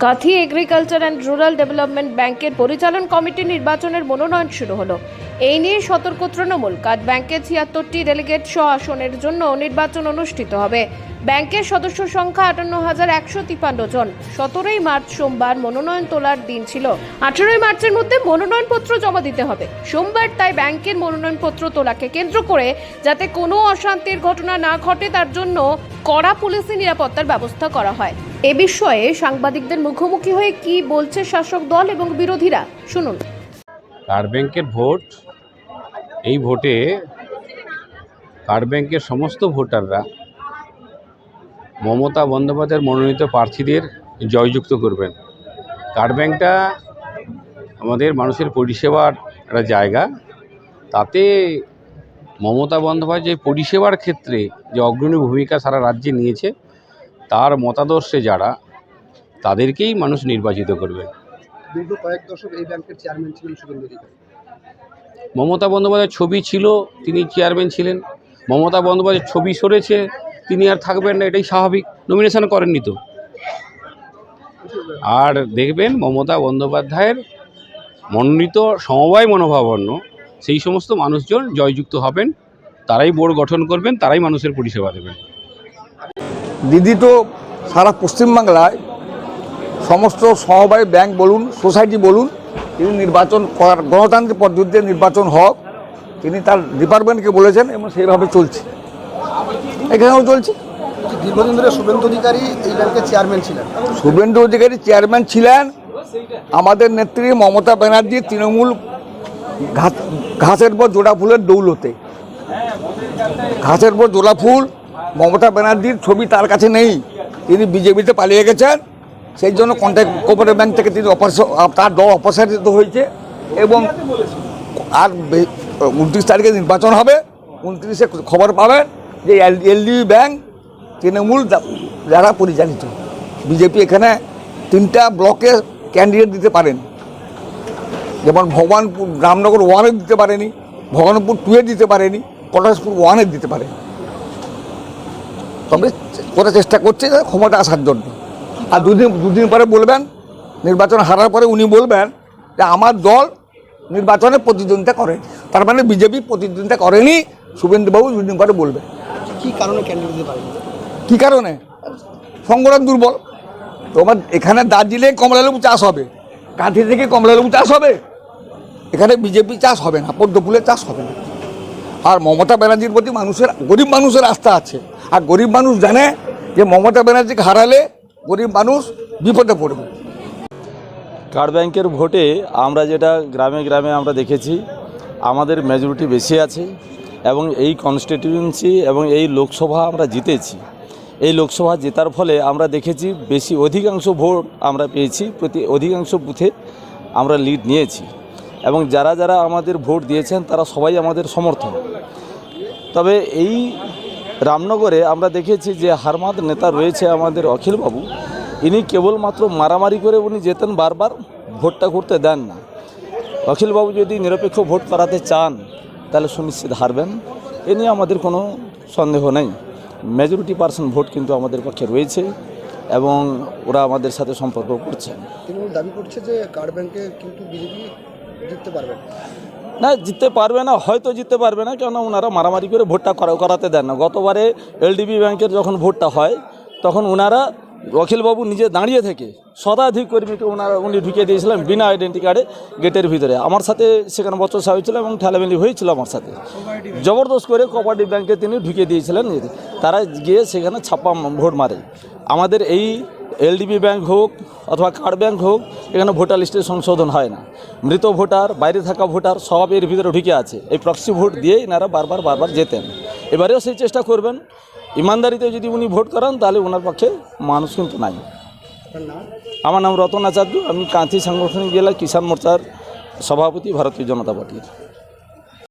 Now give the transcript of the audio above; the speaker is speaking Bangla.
Kanthi agriculture and rural development ব্যাংকের পরিচালন কমিটি নির্বাচনের মনোনয়ন শুরু হলো। এই নিয়ে সতর্ক তৃণমূল। কাজ ব্যাংকের ৭৬টি ডেলিগেট আসনের জন্য নির্বাচন অনুষ্ঠিত হবে। ব্যাংকের সদস্য সংখ্যা ৫৮,১৫৩ জন। ১৭ই মার্চ সোমবার মনোনয়ন তোলার দিন ছিল। ১৮ই মার্চের মধ্যে মনোনয়নপত্র জমা দিতে হবে সোমবার। তাই ব্যাংকের মনোনয়নপত্র তোলাকে কেন্দ্র করে যাতে কোনো অশান্তির ঘটনা না ঘটে তার জন্য কড়া পুলিশি নিরাপত্তার ব্যবস্থা করা হয়। এ বিষয়ে সাংবাদিকদের মুখোমুখি হয়ে কি বলছে শাসক দল এবং বিরোধীরা, শুনুন। কার্ড ব্যাংকের ভোট, এই ভোটে কার্ড ব্যাংকের সমস্ত ভোটাররা মমতা বন্দ্যোপাধ্যায়ের মনোনীত প্রার্থীদের জয়যুক্ত করবেন। কার্ড ব্যাংকটা আমাদের মানুষের পরিষেবার একটা জায়গা। তাতে মমতা বন্দ্যোপাধ্যায় পরিষেবার ক্ষেত্রে যে অগ্রণী ভূমিকা সারা রাজ্যে নিয়েছে, তার মতাদর্শে যারা, তাদেরকেই মানুষ নির্বাচিত করবে। দীর্ঘ কয়েক দশক এই ব্যাংকের চেয়ারম্যান ছিলেন শুভেন্দু অধিকারী। মমতা বন্দ্যোপাধ্যায়ের ছবি ছিল, তিনি চেয়ারম্যান ছিলেন। মমতা বন্দ্যোপাধ্যায়ের ছবি সরেছে, তিনি আর থাকবেন না, এটাই স্বাভাবিক। নমিনেশন করেননি তো। আর দেখবেন মমতা বন্দ্যোপাধ্যায়ের মনোনীত সমবায় মনোভাবাপন্ন সেই সমস্ত মানুষজন জয়যুক্ত হবেন, তারাই বোর্ড গঠন করবেন, তারাই মানুষের পরিষেবা দেবেন। দিদি তো সারা পশ্চিমবাংলায় সমস্ত সমবায় ব্যাংক বলুন, সোসাইটি বলুন, তিনি নির্বাচন করার গণতান্ত্রিক পদ্ধতিতে নির্বাচন হোক তিনি তার ডিপার্টমেন্টকে বলেছেন এবং সেইভাবে চলছে, এখানেও চলছে। দীর্ঘদিন ধরে শুভেন্দু অধিকারী এই ব্যাংকের চেয়ারম্যান ছিলেন। শুভেন্দু অধিকারী চেয়ারম্যান ছিলেন। আমাদের নেত্রী মমতা ব্যানার্জি তৃণমূল ঘাসের পর জোড়া ফুলের দৌলতে, ঘাসের পর জোড়া ফুল মমতা ব্যানার্জির ছবি তার কাছে নেই, তিনি বিজেপিতে পালিয়ে গেছেন। সেই জন্য কন্ট্রাক্ট কোঅপারেটিভ ব্যাংক থেকে তিনি তার দল অপসারিত হয়েছে এবং আর 29 তারিখে নির্বাচন হবে। 29-এ খবর পাবেন যে এলডিবি ব্যাংক তৃণমূল যারা পরিচালিত। বিজেপি এখানে 3টা ব্লকে ক্যান্ডিডেট দিতে পারেন, যেমন ভগবানপুর রামনগর 1-এ দিতে পারেনি, ভগবানপুর 2-এ দিতে পারেনি, পলাশপুর 1-এ দিতে পারে। তবে ওরা চেষ্টা করছে ক্ষমতা আসার জন্য। আর দুদিন পরে বলবেন, নির্বাচন হারার পরে উনি বলবেন যে আমার দল নির্বাচনে প্রতিদ্বন্দ্বিতা করেনি, তার মানে বিজেপি প্রতিদ্বন্দ্বিতা করেনি। শুভেন্দুবাবু দুদিন পরে বলবেন কী কারণে ক্যান্ডিডেট দিতে পারেনি, কী কারণে। সংগঠন দুর্বল। তোমার এখানে দার্জিলিং কমলালেবু চাষ হবে, কাঁথি থেকে কমলালেবু চাষ হবে, এখানে বিজেপি চাষ হবে না, পদ্মফুলের চাষ হবে না। আর মমতা ব্যানার্জির প্রতি গরিব মানুষের আস্থা আছে। আর গরিব মানুষ জানে যে মমতা ব্যানার্জিকে হারালে গরিব মানুষ বিপদে পড়বে। কার্ড ব্যাংকের ভোটে আমরা যেটা গ্রামে গ্রামে আমরা দেখেছি, আমাদের মেজরিটি বেশি আছে এবং এই কনস্টিটিউয়েন্সি এবং এই লোকসভা আমরা জিতেছি। এই লোকসভা জেতার ফলে আমরা দেখেছি অধিকাংশ ভোট আমরা পেয়েছি, অধিকাংশ বুথে আমরা লিড নিয়েছি এবং যারা যারা আমাদের ভোট দিয়েছেন তারা সবাই আমাদের সমর্থন। তবে এই রামনগরে আমরা দেখেছি যে হারমাদ নেতা রয়েছে আমাদের অখিলবাবু, ইনি কেবলমাত্র মারামারি করে উনি যেতেন, বারবার ভোটটা করতে দেন না। অখিলবাবু যদি নিরপেক্ষ ভোট করাতে চান তাহলে সুনিশ্চিত হারবেন, এ নিয়ে আমাদের কোনো সন্দেহ নেই। মেজরিটি পার্সেন্ট ভোট কিন্তু আমাদের পক্ষে রয়েছে এবং ওরা আমাদের সাথে সম্পর্ক করছেন। তৃণমূল দাবি করছে যে কার্ড ব্যাংকে কিন্তু বিজেপি জিততে পারবে না, জিততে পারবে না, হয়তো জিততে পারবে না, কেননা ওনারা মারামারি করে ভোটটা করাতে দেন না। গতবারে এলডিবি ব্যাংকের যখন ভোটটা হয় তখন ওনারা অখিলবাবু নিজে দাঁড়িয়ে থেকে শতাধিক কর্মীকে উনি ঢুকিয়ে দিয়েছিলেন বিনা আইডেন্টি কার্ডে গেটের ভিতরে। আমার সাথে সেখানে বচসা হয়েছিল এবং ঠেলামেলি হয়েছিল আমার সাথে। জবরদস্ত করে কোঅপারেটিভ ব্যাংকে তিনি ঢুকিয়ে দিয়েছিলেন, তারা গিয়ে সেখানে ছাপ্পা ভোট মারে। আমাদের এই এলডিবি ব্যাংক হোক অথবা কার্ড ব্যাংক হোক, এখানে ভোটার লিস্টে সংশোধন হয় না। মৃত ভোটার, বাইরে থাকা ভোটার সব এর ভিতরে ঢুকে আছে। এই প্রক্সি ভোট দিয়েই এনারা বারবার যেতেন। এবারেও সেই চেষ্টা করবেন। ইমানদারিতে যদি উনি ভোট করান তাহলে ওনার পক্ষে মানুষ কিন্তু নাই। আমার নাম রতন আচার্য, আমি কাঁথি সাংগঠনিক জেলা কিষাণ মোর্চার সভাপতি, ভারতীয় জনতা পার্টির।